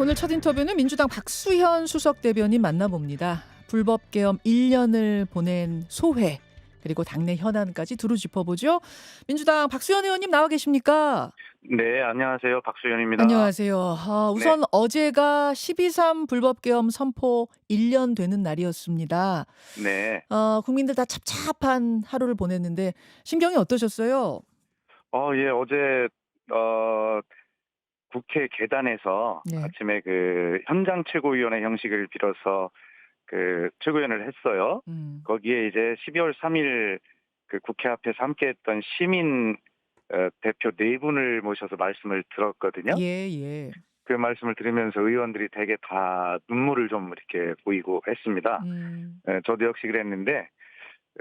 오늘 첫 인터뷰는 민주당 박수현 수석 대변인 만나봅니다. 불법 계엄 1년을 보낸 소회 그리고 당내 현안까지 두루 짚어보죠. 민주당 박수현 의원님 나와 계십니까? 네, 안녕하세요. 박수현입니다. 안녕하세요. 네, 우선 어제가 12.3 불법 계엄 선포 1년 되는 날이었습니다. 네. 국민들 다 찹찹한 하루를 보냈는데 심경이 어떠셨어요? 예, 어제, 어, 국회 계단에서 네. 아침에 그 현장 최고위원회 형식을 빌어서 그 최고위원회를 했어요. 음. 거기에 이제 12월 3일 그 국회 앞에서 함께했던 시민 대표 네 분을 모셔서 말씀을 들었거든요. 예, 예. 그 말씀을 들으면서 의원들이 되게 다 눈물을 좀 이렇게 보이고 했습니다. 음. 저도 역시 그랬는데,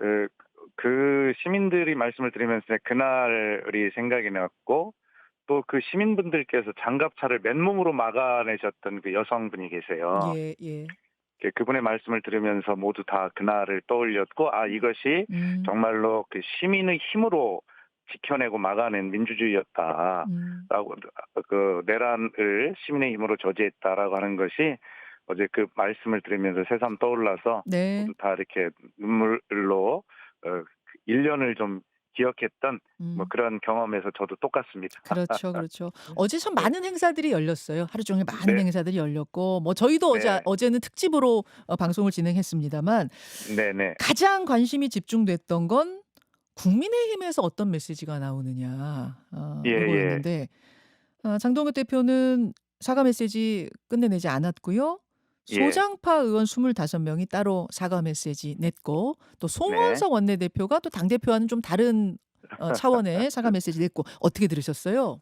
어, 그 시민들이 말씀을 들으면서 그날이 생각이 났고, 또 그 시민분들께서 장갑차를 맨몸으로 막아내셨던 그 여성분이 계세요. 예, 예. 그분의 말씀을 들으면서 모두 다 그날을 떠올렸고, 이것이 음. 정말로 그 시민의 힘으로 지켜내고 막아낸 민주주의였다라고, 음. 그 내란을 시민의 힘으로 저지했다라고 하는 것이 어제 그 말씀을 들으면서 새삼 떠올라서 네. 모두 다 이렇게 눈물로 1년을 좀 기억했던 뭐 음. 그런 경험에서 저도 똑같습니다. 그렇죠, 그렇죠. 어제 참 네, 많은 행사들이 열렸어요. 하루 종일 많은 네, 행사들이 열렸고 뭐 저희도 네, 어제는 특집으로 방송을 진행했습니다만 네, 네, 가장 관심이 집중됐던 건 국민의힘에서 어떤 메시지가 나오느냐 예, 예, 요거였는데 장동혁 대표는 사과 메시지 끝내내지 않았고요. 예, 소장파 의원 25명이 따로 사과 메시지 냈고 또 네. 송원석 원내대표가 또 당대표와는 좀 다른 차원의 사과 메시지 냈고 어떻게 들으셨어요?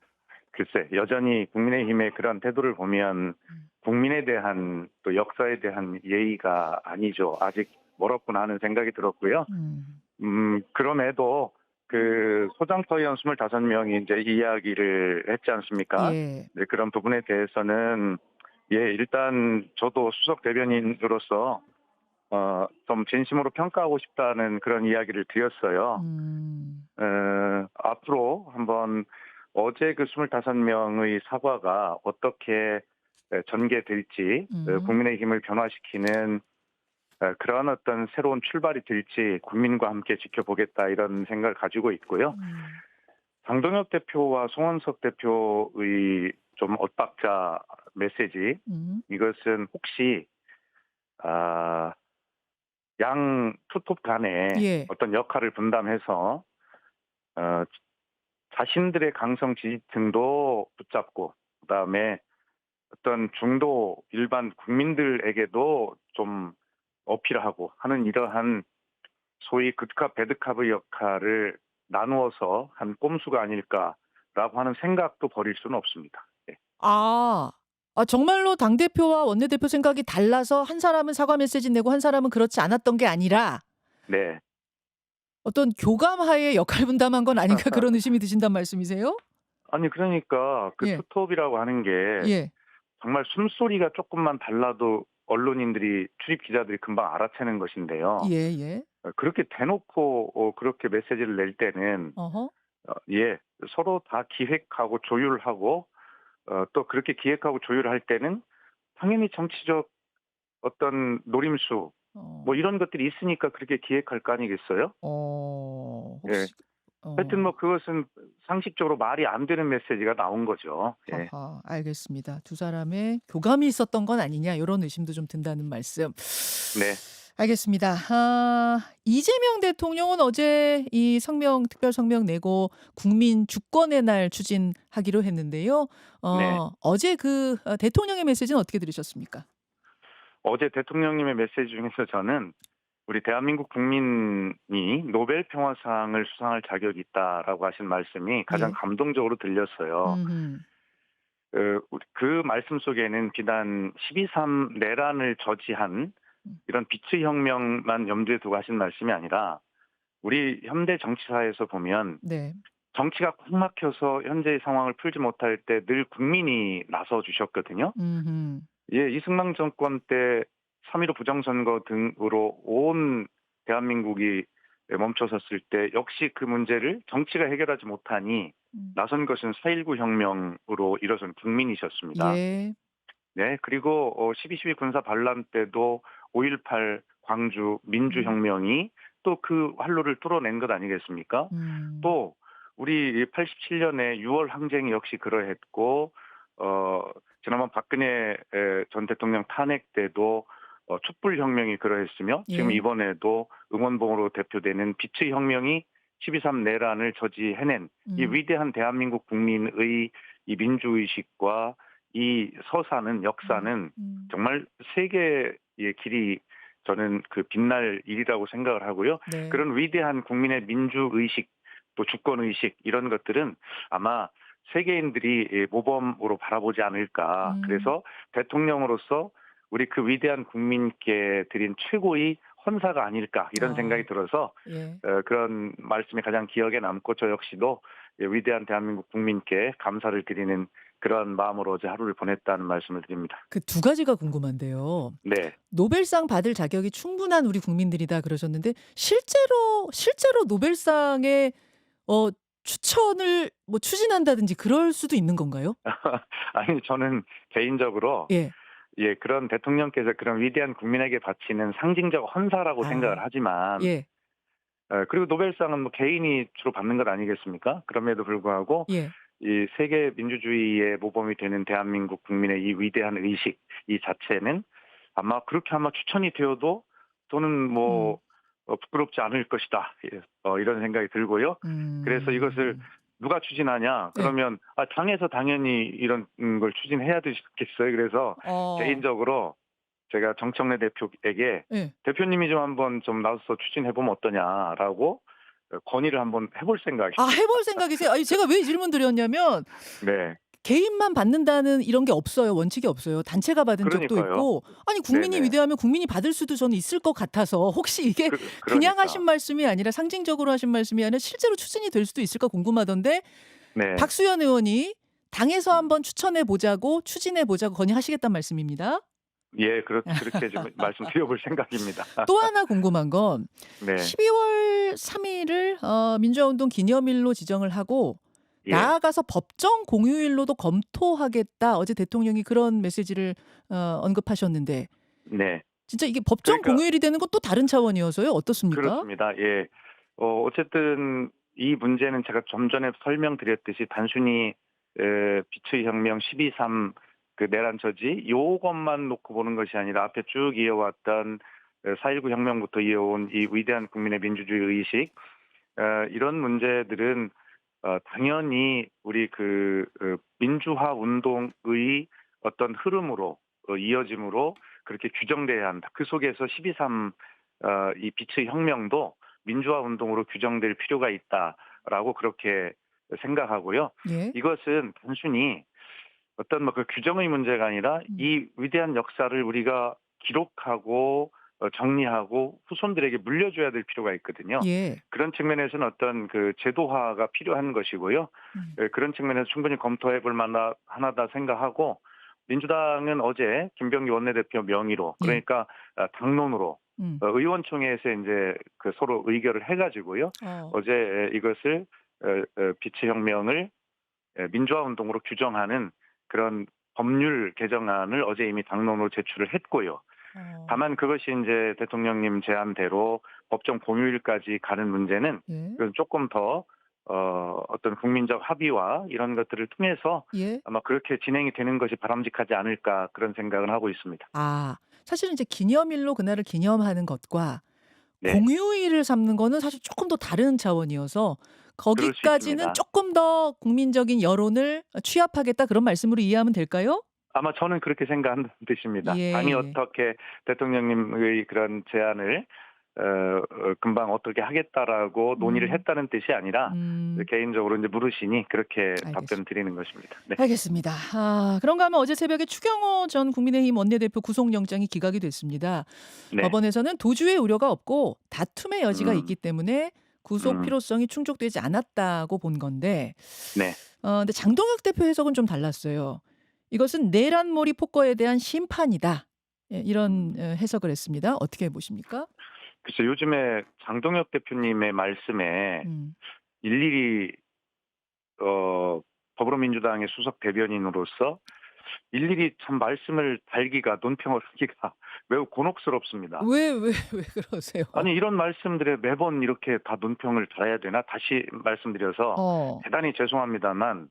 글쎄, 여전히 국민의힘의 그런 태도를 보면 음. 국민에 대한 또 역사에 대한 예의가 아니죠. 아직 멀었구나 하는 생각이 들었고요. 음. 그럼에도 그 소장파 의원 25명이 이제 이야기를 했지 않습니까? 예. 네, 그런 부분에 대해서는 일단 저도 수석 대변인으로서 좀 진심으로 평가하고 싶다는 그런 이야기를 드렸어요. 음. 앞으로 한번 어제 그 25명의 사과가 어떻게 전개될지, 음. 국민의힘을 변화시키는 그런 어떤 새로운 출발이 될지 국민과 함께 지켜보겠다 이런 생각을 가지고 있고요. 음. 장동혁 대표와 송원석 대표의 좀 엇박자 메시지, 음. 이것은 혹시 아, 양 투톱 간에 예. 어떤 역할을 분담해서 어, 자신들의 강성 지지층도 붙잡고 그다음에 어떤 중도 일반 국민들에게도 좀 어필하고 하는 이러한 소위 굿캅 배드캅의 역할을 나누어서 한 꼼수가 아닐까라고 하는 생각도 버릴 수는 없습니다. 네. 아. 정말로 당대표와 원내대표 생각이 달라서 한 사람은 사과 메시지 내고 한 사람은 그렇지 않았던 게 아니라 네. 어떤 교감하에 역할 분담한 건 아닌가 그런 의심이 드신단 말씀이세요? 아니 그러니까 그 예. 투톱이라고 하는 게 예. 정말 숨소리가 조금만 달라도 언론인들이 출입 기자들이 금방 알아채는 것인데요. 예예. 그렇게 대놓고 그렇게 메시지를 낼 때는 어허. 서로 다 기획하고 조율하고 또 그렇게 기획하고 조율할 때는 당연히 정치적 어떤 노림수 뭐 어. 이런 것들이 있으니까 그렇게 기획할 거 아니겠어요? 예. 혹시 하여튼 뭐 그것은 상식적으로 말이 안 되는 메시지가 나온 거죠. 예. 하하. 알겠습니다. 두 사람의 교감이 있었던 건 아니냐 요런 의심도 좀 든다는 말씀. 네. 알겠습니다. 이재명 대통령은 어제 이 특별 성명 내고 국민 주권의 날 추진하기로 했는데요. 네. 어제 대통령의 메시지는 어떻게 들으셨습니까? 어제 대통령님의 메시지 중에서 저는 우리 대한민국 국민이 노벨 평화상을 수상할 자격이 있다라고 하신 말씀이 가장 예. 감동적으로 들렸어요. 음음. 그 말씀 속에는 비단 12.3 내란을 저지한 음. 이런 빛의 혁명만 염두에 두고 하신 말씀이 아니라 우리 현대 정치사에서 보면 네. 정치가 꽉 막혀서 현재의 상황을 풀지 못할 때 늘 국민이 나서 주셨거든요. 음음. 이승만 정권 때 3.15 부정선거 등으로 온 대한민국이 멈춰섰을 때 역시 그 문제를 정치가 해결하지 못하니 음. 나선 것은 4.19 혁명으로 일어선 국민이셨습니다. 예. 네. 그리고 12.12 군사 반란 때도 5.18 광주 음. 민주혁명이 또 그 활로를 뚫어낸 것 아니겠습니까? 음. 또 우리 87년에 6월 항쟁 역시 그러했고 어 지난번 박근혜 전 대통령 탄핵 때도 촛불혁명이 그러했으며 지금 예. 이번에도 응원봉으로 대표되는 빛의 혁명이 12.3 내란을 저지해낸 이 음. 위대한 대한민국 국민의 이 민주의식과 이 서사는 음. 역사는 음. 정말 세계의 길이 저는 그 빛날 일이라고 생각을 하고요. 네. 그런 위대한 국민의 민주의식 또 주권의식 이런 것들은 아마 세계인들이 모범으로 바라보지 않을까. 음. 그래서 대통령으로서 우리 그 위대한 국민께 드린 최고의 헌사가 아닐까 이런 아. 생각이 들어서 예. 그런 말씀이 가장 기억에 남고 저 역시도 위대한 대한민국 국민께 감사를 드리는 그런 마음으로 어제 하루를 보냈다는 말씀을 드립니다. 그 두 가지가 궁금한데요. 네. 노벨상 받을 자격이 충분한 우리 국민들이다 그러셨는데 실제로 노벨상에 어 추천을 뭐 추진한다든지 그럴 수도 있는 건가요? 아니 저는 개인적으로 예. 그런 대통령께서 그런 위대한 국민에게 바치는 상징적 헌사라고 생각을 아. 하지만 예. 그리고 노벨상은 뭐 개인이 주로 받는 것 아니겠습니까? 그럼에도 불구하고 예. 이 세계 민주주의의 모범이 되는 대한민국 국민의 이 위대한 의식 이 자체는 아마 그렇게 아마 추천이 되어도 저는 음. 뭐 부끄럽지 않을 것이다. 이런 생각이 들고요. 그래서 이것을 음. 누가 추진하냐? 예. 그러면 당에서 당연히 이런 걸 추진해야 되겠어요. 그래서 어. 개인적으로 제가 정청래 대표에게 예. 대표님이 좀 한번 좀 나서서 추진해 보면 어떠냐라고 건의를 한번 해볼 아 해 생각입니다. 볼 생각이세요? 아니 제가 왜 이 질문 드렸냐면 네. 개인만 받는다는 이런 게 없어요. 원칙이 없어요. 단체가 받은 적도 그러니까요. 있고 아니 국민이 네네. 위대하면 국민이 받을 수도 저는 있을 것 같아서 혹시 이게 그냥 하신 그러니까. 말씀이 아니라 상징적으로 하신 말씀이 아니라 실제로 추진이 될 수도 있을까 궁금하던데 네. 박수현 의원이 당에서 음. 한번 추천해 보자고 추진해 보자고 건의하시겠다는 말씀입니다. 예. 그렇게 좀 말씀드려 볼 생각입니다. 또 하나 궁금한 건 네. 12월 3 일을 민주화운동 기념일로 지정을 하고 예. 나아가서 법정 공휴일로도 검토하겠다. 어제 대통령이 그런 메시지를 언급하셨는데 네. 진짜 이게 법정 그러니까 공휴일이 되는 건 또 다른 차원이어서요. 어떻습니까? 그렇습니다. 예. 어쨌든 이 문제는 제가 좀 전에 설명드렸듯이 단순히 빛의 혁명 12.3 그 내란 저지 요것만 놓고 보는 것이 아니라 앞에 쭉 이어왔던 4.19 혁명부터 이어온 이 위대한 국민의 민주주의 의식 이런 문제들은 당연히 우리 민주화 운동의 어떤 흐름으로 이어짐으로 그렇게 규정돼야 한다. 그 속에서 12.3 이 빛의 혁명도 민주화 운동으로 규정될 필요가 있다라고 그렇게 생각하고요. 예. 이것은 단순히 어떤 뭐 그 규정의 문제가 아니라 음. 이 위대한 역사를 우리가 기록하고 정리하고 후손들에게 물려줘야 될 필요가 있거든요. 예. 그런 측면에서는 어떤 그 제도화가 필요한 것이고요. 음. 그런 측면에서 충분히 검토해 볼 만하다 생각하고 민주당은 어제 김병기 원내대표 명의로 예. 그러니까 당론으로 음. 의원총회에서 이제 그 서로 의결을 해가지고요. 어. 어제 이것을 빛의 혁명을 민주화 운동으로 규정하는 그런 법률 개정안을 어제 이미 당론으로 제출을 했고요. 어. 다만 그것이 이제 대통령님 제안대로 법정 공휴일까지 가는 문제는 예. 그건 조금 더 어떤 국민적 합의와 이런 것들을 통해서 예. 아마 그렇게 진행이 되는 것이 바람직하지 않을까 그런 생각을 하고 있습니다. 아 사실은 이제 기념일로 그날을 기념하는 것과 네, 공휴일을 삼는 거는 사실 조금 더 다른 차원이어서 그럴 수 거기까지는 있습니다. 조금 더 국민적인 여론을 취합하겠다 그런 말씀으로 이해하면 될까요? 아마 저는 그렇게 생각하는 뜻입니다. 당이 예. 어떻게 대통령님의 그런 제안을 금방 어떻게 하겠다라고 논의를 음. 했다는 뜻이 아니라 음. 개인적으로 이제 물으시니 그렇게 답변 알겠습니다. 드리는 것입니다. 네, 알겠습니다. 그런가 하면 어제 새벽에 추경호 전 국민의힘 원내대표 구속영장이 기각이 됐습니다. 네, 법원에서는 도주의 우려가 없고 다툼의 여지가 음, 있기 때문에 구속 음, 필요성이 충족되지 않았다고 본 건데 네. 근데 장동혁 대표 해석은 좀 달랐어요. 이것은 내란몰이 폭거에 대한 심판이다. 예, 이런 음. 해석을 했습니다. 어떻게 보십니까? 글쎄 요즘에 장동혁 대표님의 말씀에 음. 일일이 더불어민주당의 수석 대변인으로서 일일이 참 말씀을 달기가 논평을 하기가 매우 곤혹스럽습니다. 왜 그러세요? 아니 이런 말씀들에 매번 이렇게 다 논평을 달아야 되나? 다시 말씀드려서 어. 대단히 죄송합니다만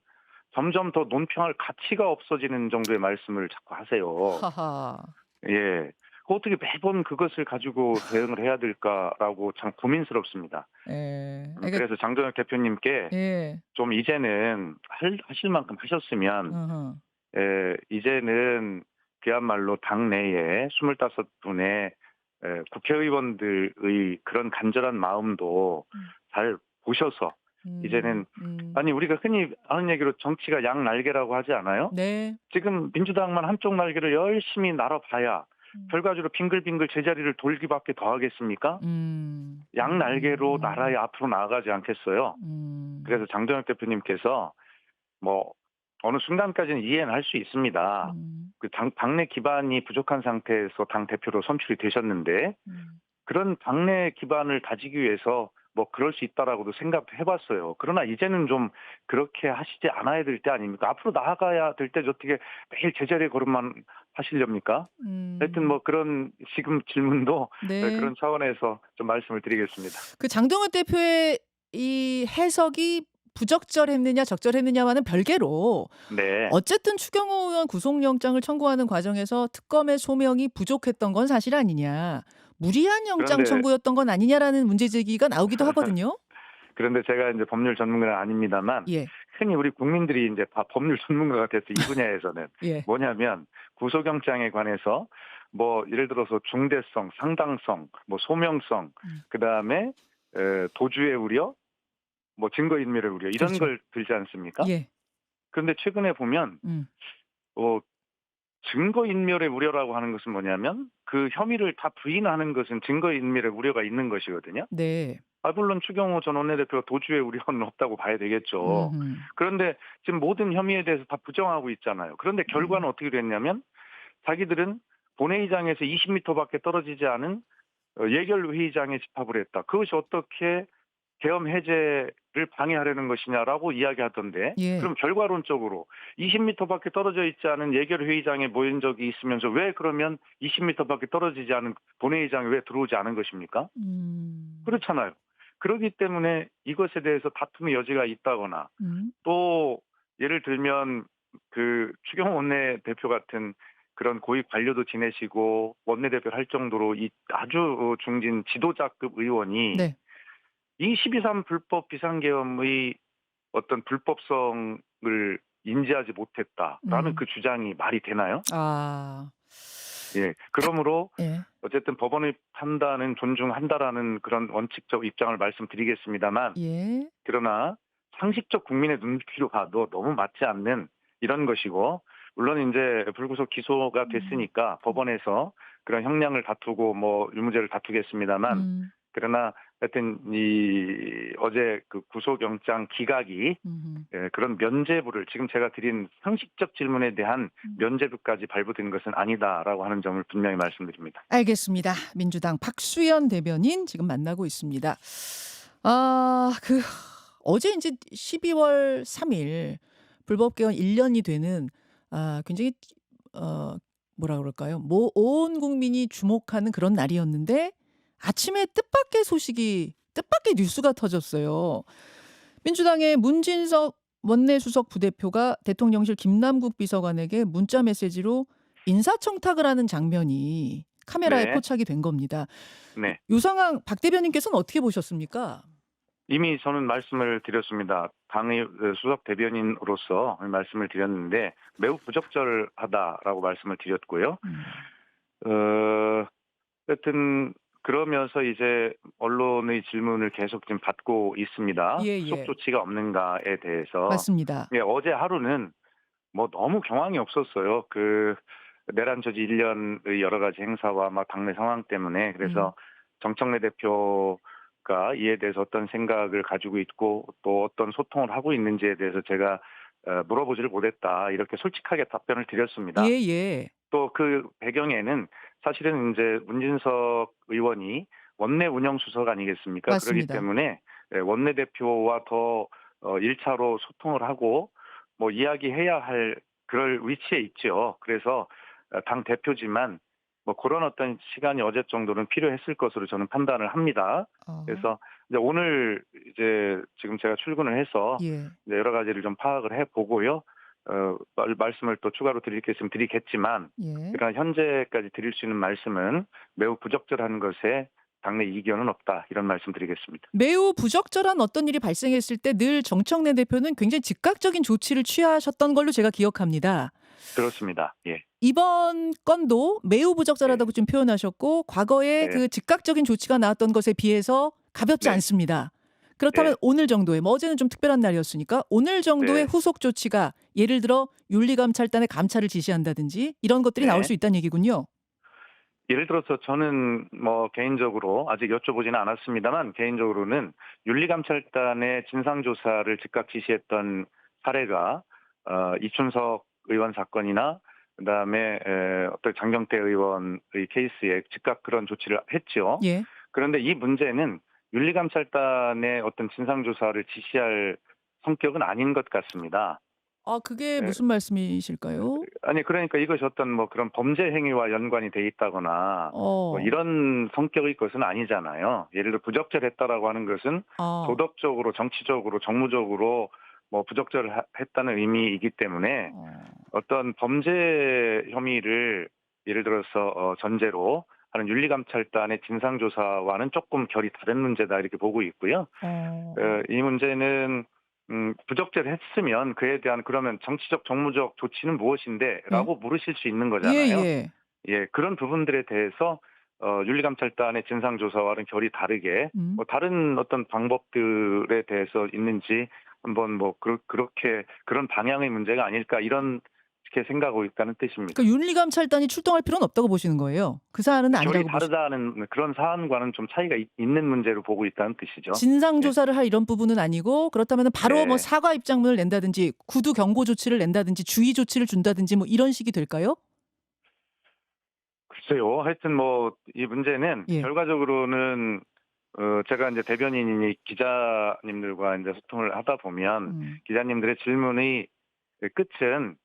점점 더 논평할 가치가 없어지는 정도의 말씀을 자꾸 하세요. 하하. 예. 어떻게 매번 그것을 가지고 대응을 해야 될까라고 참 고민스럽습니다. 예. 그래서 장동혁 대표님께 예. 좀 이제는 하실 만큼 하셨으면 어허. 이제는 그야말로 당내에 25분의 국회의원들의 그런 간절한 마음도 음. 잘 보셔서 음. 이제는 아니 우리가 흔히 하는 얘기로 정치가 양날개라고 하지 않아요? 네. 지금 민주당만 한쪽 날개를 열심히 날아봐야 음. 결과적으로 빙글빙글 제자리를 돌기밖에 더 하겠습니까? 음. 양날개로 나라에 앞으로 나아가지 않겠어요? 음. 그래서 장동혁 대표님께서 뭐 어느 순간까지는 이해는 할 수 있습니다. 음. 그 당내 기반이 부족한 상태에서 당 대표로 선출이 되셨는데 음. 그런 당내 기반을 다지기 위해서 뭐 그럴 수 있다라고도 생각해 봤어요. 그러나 이제는 좀 그렇게 하시지 않아야 될 때 아닙니까? 앞으로 나아가야 될 때 어떻게 매일 제자리에 걸음만 하시렵니까? 하여튼 음. 뭐 그런 지금 질문도 네. 그런 차원에서 좀 말씀을 드리겠습니다. 그 장동원 대표의 이 해석이 부적절했느냐 적절했느냐와는 별개로 네. 어쨌든 추경호 의원 구속영장을 청구하는 과정에서 특검의 소명이 부족했던 건 사실 아니냐. 무리한 영장 그런데 청구였던 건 아니냐라는 문제 제기가 나오기도 하거든요. 그런데 제가 이제 법률 전문가는 아닙니다만 예. 흔히 우리 국민들이 이제 다 법률 전문가가 돼서 이 분야에서는 예. 뭐냐면 구속영장에 관해서 뭐 예를 들어서 중대성, 상당성, 뭐 소명성, 음. 그다음에 도주의 우려, 뭐 증거인멸의 우려 이런 그렇죠. 걸 들지 않습니까? 예. 그런데 최근에 보면 음. 어, 증거인멸의 우려라고 하는 것은 뭐냐면 그 혐의를 다 부인하는 것은 증거인멸의 우려가 있는 것이거든요. 네. 물론 추경호 전 원내대표가 도주의 우려는 없다고 봐야 되겠죠. 음음. 그런데 지금 모든 혐의에 대해서 다 부정하고 있잖아요. 그런데 결과는 어떻게 됐냐면 자기들은 본회의장에서 20m밖에 떨어지지 않은 예결회의장에 집합을 했다. 그것이 어떻게 계엄 해제를 방해하려는 것이냐라고 이야기하던데 예. 그럼 결과론적으로 20m밖에 떨어져 있지 않은 예결회의장에 모인 적이 있으면서 왜 그러면 20m밖에 떨어지지 않은 본회의장에 왜 들어오지 않은 것입니까? 음. 그렇잖아요. 그렇기 때문에 이것에 대해서 다툼의 여지가 있다거나 음. 또 예를 들면 그 추경호 원내대표 같은 그런 고위 관료도 지내시고 원내대표를 할 정도로 이 아주 중진 지도자급 의원이 네. 이 12.3 불법 비상계엄의 어떤 불법성을 인지하지 못했다라는 음. 그 주장이 말이 되나요? 아. 예. 그러므로 예. 어쨌든 법원의 판단은 존중한다라는 그런 원칙적 입장을 말씀드리겠습니다만 예. 그러나 상식적 국민의 눈높이로 봐도 너무 맞지 않는 이런 것이고 물론 이제 불구속 기소가 음. 됐으니까 법원에서 그런 형량을 다투고 뭐 유무죄를 다투겠습니다만 음. 그러나 하여튼 이 어제 그 구속영장 기각이 음음. 그런 면죄부를 지금 제가 드린 상식적 질문에 대한 음. 면죄부까지 발부된 것은 아니다라고 하는 점을 분명히 말씀드립니다. 알겠습니다. 민주당 박수현 대변인 지금 만나고 있습니다. 아, 어제 인제 12월 3일 불법 개헌 1 년이 되는 굉장히 어 뭐라 그럴까요? 온 국민이 주목하는 그런 날이었는데 아침에 뜻밖의 뉴스가 터졌어요. 민주당의 문진석 원내수석 부대표가 대통령실 김남국 비서관에게 문자 메시지로 인사청탁을 하는 장면이 카메라에 네. 포착이 된 겁니다. 네. 요 상황 박 대변인께서는 어떻게 보셨습니까? 이미 저는 말씀을 드렸습니다. 당의 수석 대변인으로서 말씀을 드렸는데 매우 부적절하다라고 말씀을 드렸고요. 음. 어, 하여튼 그러면서 이제 언론의 질문을 계속 지금 받고 있습니다. 후속 예예. 조치가 없는가에 대해서. 맞습니다. 예, 어제 하루는 뭐 너무 경황이 없었어요. 그 내란 저지 1년의 여러 가지 행사와 막 당내 상황 때문에 음. 그래서 정청래 대표가 이에 대해서 어떤 생각을 가지고 있고 또 어떤 소통을 하고 있는지에 대해서 제가 물어보지를 못했다 이렇게 솔직하게 답변을 드렸습니다. 예예. 또 그 배경에는 사실은 이제 문진석 의원이 원내 운영수석 아니겠습니까? 그렇기 맞습니다. 때문에 원내대표와 더 1차로 소통을 하고 뭐 이야기해야 할 그럴 위치에 있죠. 그래서 당 대표지만 뭐 그런 어떤 시간이 어제 정도는 필요했을 것으로 저는 판단을 합니다. 어. 그래서 이제 오늘 이제 지금 제가 출근을 해서 예. 이제 여러 가지를 좀 파악을 해 보고요. 말씀을 또 추가로 드릴 게 있으면 드리겠지만, 예. 그러나 현재까지 드릴 수 있는 말씀은 매우 부적절한 것에 당내 이견은 없다, 이런 말씀 드리겠습니다. 매우 부적절한 어떤 일이 발생했을 때 늘 정청래 대표는 굉장히 즉각적인 조치를 취하셨던 걸로 제가 기억합니다. 그렇습니다. 예. 이번 건도 매우 부적절하다고 네. 좀 표현하셨고 과거에 네. 그 즉각적인 조치가 나왔던 것에 비해서 가볍지 네. 않습니다. 그렇다면 네. 오늘 정도의 뭐 어제는 좀 특별한 날이었으니까 오늘 정도의 네. 후속 조치가 예를 들어 윤리감찰단의 감찰을 지시한다든지 이런 것들이 나올 네. 수 있다는 얘기군요. 예를 들어서 저는 뭐 개인적으로 아직 여쭤보지는 않았습니다만, 개인적으로는 윤리감찰단의 진상조사를 즉각 지시했던 사례가 이춘석 의원 사건이나 그다음에 어떤 장경태 의원의 케이스에 즉각 그런 조치를 했죠. 예. 그런데 이 문제는 윤리감찰단의 어떤 진상조사를 지시할 성격은 아닌 것 같습니다. 아 그게 예, 무슨 말씀이실까요? 아니 그러니까 이것이 어떤 뭐 그런 범죄 행위와 연관이 돼 있다거나 뭐 어. 이런 성격의 것은 아니잖아요. 예를 들어 부적절했다라고 하는 것은 아. 도덕적으로, 정치적으로, 정무적으로 뭐 부적절했다는 의미이기 때문에 어. 어떤 범죄 혐의를 예를 들어서 전제로 하는 윤리감찰단의 진상조사와는 조금 결이 다른 문제다, 이렇게 보고 있고요. 어. 이 문제는 부적절했으면 그에 대한 그러면 정치적, 정무적 조치는 예. 무엇인데라고 물으실 수 있는 거잖아요. 예예. 예, 그런 부분들에 대해서 윤리감찰단의 진상조사와는 결이 다르게 음. 뭐 다른 어떤 방법들에 대해서 있는지 한번 뭐 그렇게 그런 방향의 문제가 아닐까, 이렇게 생각하고 있다는 뜻입니다. 그러니까 윤리감찰단이 출동할 필요는 없다고 보시는 거예요. 그 사안은 결이 아니라고 보시. 다르다는 그런 사안과는 좀 차이가 있는 문제로 보고 있다는 뜻이죠. 진상 네. 조사를 할 이런 부분은 아니고 그렇다면 바로 뭐 네. 사과 입장문을 낸다든지 구두 경고 조치를 낸다든지 주의 조치를 준다든지 뭐 이런 식이 될까요? 글쎄요. 하여튼 뭐 이 문제는 예. 결과적으로는 제가 이제 대변인이니 기자님들과 이제 소통을 하다 보면 음. 기자님들의 질문의 끝은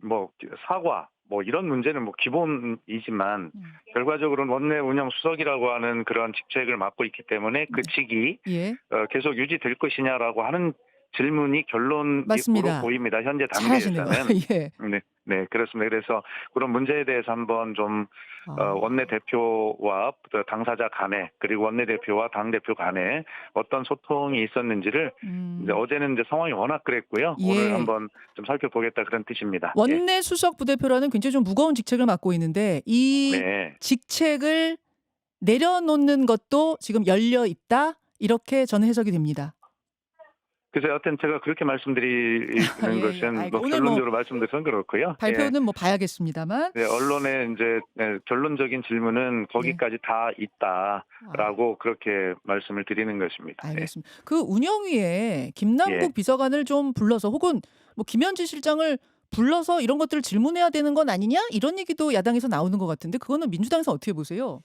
뭐 사과 뭐 이런 문제는 뭐 기본이지만, 음. 결과적으로는 원내 운영 수석이라고 하는 그런 직책을 맡고 있기 때문에 그 직이 예. 계속 유지될 것이냐라고 하는 질문이 결론으로 맞습니다. 보입니다. 현재 잘하시네요. 단계에서는. 예. 네, 네, 그렇습니다. 그래서 그런 문제에 대해서 한번 좀 아. 원내대표와 당사자 간에, 그리고 원내대표와 당대표 간에 어떤 소통이 있었는지를 이제 어제는 이제 상황이 워낙 그랬고요. 오늘 예. 한번 좀 살펴보겠다, 그런 뜻입니다. 예. 원내 수석 부대표라는 굉장히 좀 무거운 직책을 맡고 있는데 이 네. 직책을 내려놓는 것도 지금 열려 있다. 이렇게 저는 해석이 됩니다. 그래서 여하튼 제가 그렇게 말씀드리는 예, 예. 것은 뭐 오늘 뭐 결론적으로 말씀드려서 그렇고요. 예. 발표는 뭐 봐야겠습니다만. 네, 언론의 이제 결론적인 질문은 거기까지 다 아, 있다라고 그렇게 말씀을 드리는 것입니다. 예. 알겠습니다. 그 운영위에 김남국 예. 비서관을 좀 불러서 혹은 뭐 김현지 실장을 불러서 이런 것들을 질문해야 되는 건 아니냐? 이런 얘기도 야당에서 나오는 것 같은데 그거는 민주당에서 어떻게 보세요?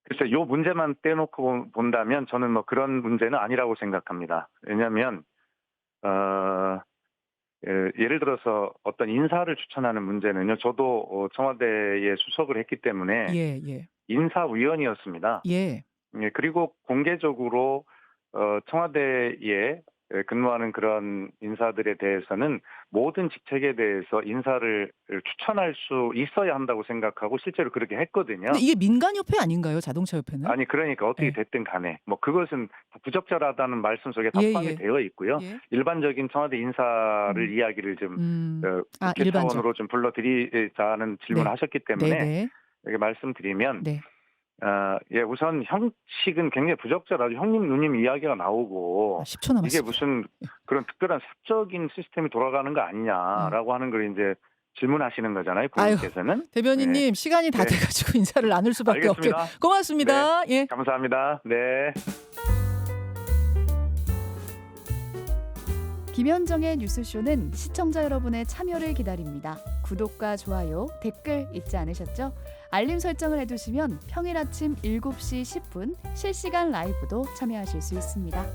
글쎄, 요 문제만 떼놓고 본다면 저는 뭐 그런 문제는 아니라고 생각합니다. 왜냐하면 예를 들어서 어떤 인사를 추천하는 문제는요. 저도 청와대에 수석을 했기 때문에 예, 예. 인사위원이었습니다. 예. 예, 그리고 공개적으로 청와대에 근무하는 그런 인사들에 대해서는 모든 직책에 대해서 인사를 추천할 수 있어야 한다고 생각하고 실제로 그렇게 했거든요. 근데 이게 민간협회 아닌가요? 자동차협회는? 아니 그러니까 어떻게 예. 됐든 간에 뭐 그것은 부적절하다는 말씀 속에 다 예, 포함이 예. 되어 있고요. 예. 일반적인 청와대 인사를 음. 이야기를 좀 아, 국회 일반적. 차원으로 좀 불러드리자는 질문을 네. 하셨기 때문에 네네. 이렇게 말씀드리면 네. 예, 우선 형식은 굉장히 부적절하죠. 형님 누님 이야기가 나오고 10초 남았습니다. 이게 무슨 그런 특별한 사적인 시스템이 돌아가는 거 아니냐라고 하는 걸 이제 질문하시는 거잖아요. 아유, 국민께서는. 대변인님 시간이 다 네. 돼가지고 인사를 나눌 수밖에 없게. 알겠습니다. 고맙습니다. 예. 감사합니다. 네. 김현정의 뉴스쇼는 시청자 여러분의 참여를 기다립니다. 구독과 좋아요, 댓글 잊지 않으셨죠? 알림 설정을 해두시면 평일 아침 7시 10분 실시간 라이브도 참여하실 수 있습니다.